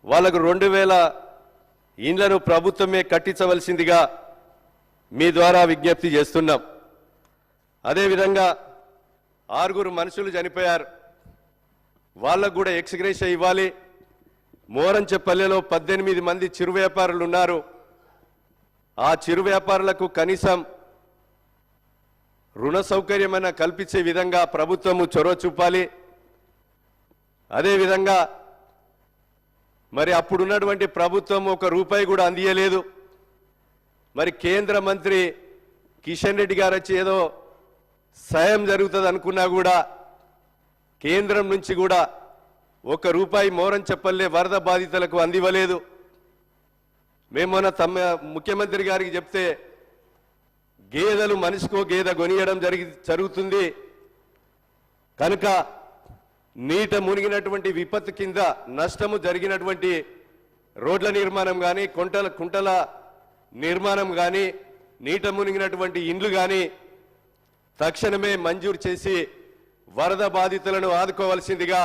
వాళ్ళకు 2000 ఇండ్లను ప్రభుత్వమే కట్టించవలసిందిగా మీ ద్వారా విజ్ఞప్తి చేస్తున్నాం. అదేవిధంగా 6 మనుషులు చనిపోయారు, వాళ్ళకు కూడా ఎక్స్గ్రేషియా ఇవ్వాలి. మోరంచెపల్లెలో 18 మంది చిరు వ్యాపారులు ఉన్నారు. ఆ చిరు వ్యాపారులకు కనీసం రుణ సౌకర్యమైన కల్పించే విధంగా ప్రభుత్వము చొరవ చూపాలి. అదేవిధంగా మరి అప్పుడున్నటువంటి ప్రభుత్వం 1 రూపాయి కూడా అందియలేదు. మరి కేంద్ర మంత్రి కిషన్ రెడ్డి గారు వచ్చి ఏదో సాయం జరుగుతుంది అనుకున్నా కూడా కేంద్రం నుంచి కూడా 1 రూపాయి మోరంచెపల్లె వరద బాధితులకు అందివ్వలేదు. మేము మొన్న ముఖ్యమంత్రి గారికి చెప్తే గేదెలు మనిషికో గేదె కొనియడం జరుగుతుంది కనుక నీట మునిగినటువంటి విపత్తు కింద నష్టము జరిగినటువంటి రోడ్ల నిర్మాణం కానీ కుంటల నిర్మాణం కానీ నీట మునిగినటువంటి ఇండ్లు కానీ తక్షణమే మంజూరు చేసి వరద బాధితులను ఆదుకోవాల్సిందిగా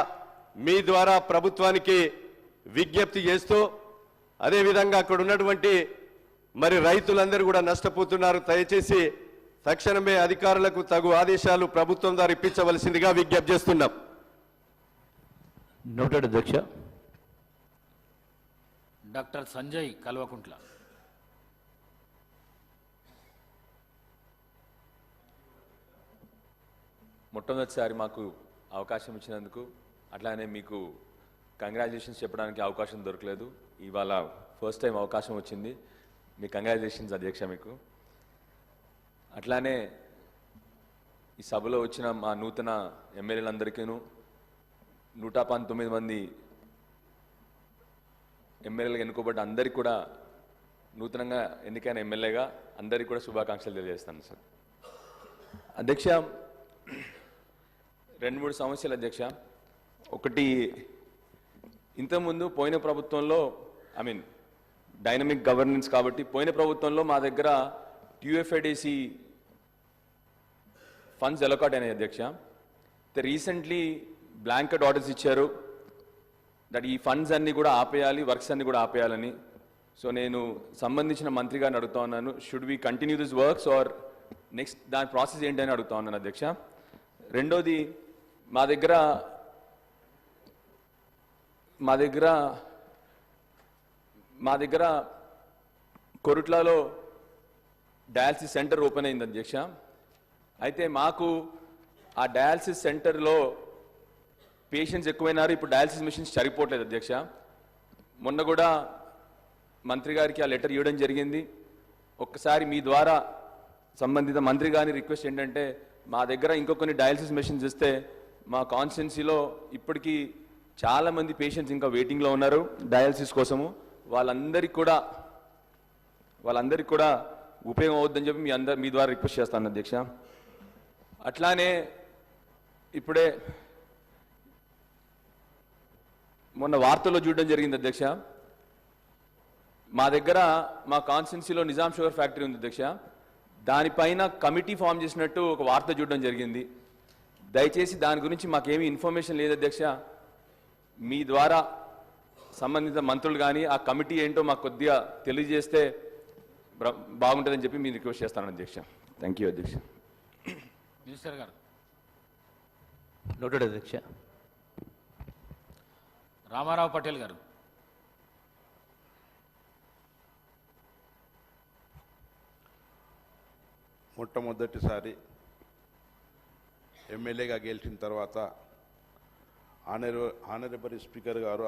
మీ ద్వారా ప్రభుత్వానికి విజ్ఞప్తి చేస్తూ, అదేవిధంగా అక్కడ ఉన్నటువంటి మరి రైతులందరూ కూడా నష్టపోతున్నారు. దయచేసి తక్షణమే అధికారులకు తగు ఆదేశాలు ప్రభుత్వం ద్వారా ఇప్పించవలసిందిగా విజ్ఞప్తి చేస్తున్నాం. నోటెడ్ అధ్యక్ష. డాక్టర్ సంజయ్ కల్వకుంట్ల. మొట్టమొదటిసారి మాకు అవకాశం ఇచ్చినందుకు, అట్లానే మీకు కంగ్రాచులేషన్స్ చెప్పడానికి అవకాశం దొరకలేదు. ఇవాళ ఫస్ట్ టైం అవకాశం వచ్చింది. మీ కంగ్రాచులేషన్స్ అధ్యక్ష. మీకు అట్లానే ఈ సభలో వచ్చిన మా నూతన ఎమ్మెల్యేలందరికీను 119 మంది ఎమ్మెల్యేలుగా ఎన్నుకోబడ్డ అందరికీ కూడా నూతనంగా ఎన్నికైన ఎమ్మెల్యేగా అందరికీ కూడా శుభాకాంక్షలు తెలియజేస్తాను సార్. అధ్యక్ష, 2-3 సమస్యలు అధ్యక్ష. ఒకటి, ఇంతకుముందు పోయిన ప్రభుత్వంలో డైనమిక్ గవర్నెన్స్ కాబట్టి పోయిన ప్రభుత్వంలో మా దగ్గర టీయూఎఫ్ఐడిసి ఫండ్స్ అలొకేట్ అయినాయి అధ్యక్ష. రీసెంట్లీ బ్లాంకెట్ ఆర్డర్స్ ఇచ్చారు దట్ ఈ ఫండ్స్ అన్నీ కూడా ఆపేయాలి, వర్క్స్ అన్నీ కూడా ఆపేయాలని. సో నేను సంబంధించిన మంత్రి గారిని అడుగుతా ఉన్నాను, should we continue this works or next దాని ప్రాసెస్ ఏంటని అడుగుతా ఉన్నాను అధ్యక్ష. రెండోది, మా దగ్గర కొరుట్లలో డయాలసిస్ సెంటర్ ఓపెన్ అయింది అధ్యక్ష. అయితే మాకు ఆ డయాలసిస్ సెంటర్లో పేషెంట్స్ ఎక్కువైనారు, ఇప్పుడు డయాలసిస్ మిషన్స్ సరిపోవట్లేదు అధ్యక్ష. మొన్న కూడా మంత్రి గారికి ఆ లెటర్ ఇవ్వడం జరిగింది. ఒక్కసారి మీ ద్వారా సంబంధిత మంత్రి గారిని రిక్వెస్ట్ ఏంటంటే, మా దగ్గర ఇంకొన్ని డయాలసిస్ మెషిన్స్ ఇస్తే మా కాన్స్టిట్యున్సీలో ఇప్పటికీ చాలామంది పేషెంట్స్ ఇంకా వెయిటింగ్లో ఉన్నారు డయాలసిస్ కోసము. వాళ్ళందరికీ కూడా ఉపయోగం అవుద్దని చెప్పి మీ ద్వారా రిక్వెస్ట్ చేస్తాను అధ్యక్ష. అట్లానే ఇప్పుడే మొన్న వార్తల్లో చూడడం జరిగింది అధ్యక్ష, మా దగ్గర మా కాన్స్టిట్యున్సీలో నిజాం షుగర్ ఫ్యాక్టరీ ఉంది అధ్యక్ష. దానిపైన కమిటీ ఫామ్ చేసినట్టు ఒక వార్త చూడడం జరిగింది. దయచేసి దాని గురించి మాకేమీ ఇన్ఫర్మేషన్ లేదు అధ్యక్ష. మీ ద్వారా సంబంధిత మంత్రులు కానీ ఆ కమిటీ ఏంటో మాకు కొద్దిగా తెలియజేస్తే బాగుంటుందని చెప్పి మీరు రిక్వెస్ట్ చేస్తాను అధ్యక్ష. థ్యాంక్ యూ అధ్యక్ష. మినిస్టర్ గారు. నోటెడ్ అధ్యక్ష. రామారావు పటేల్ గారు. మొట్టమొదటిసారి ఎమ్మెల్యేగా గెలిచిన తర్వాత ఆనరబుల్ స్పీకర్ గారు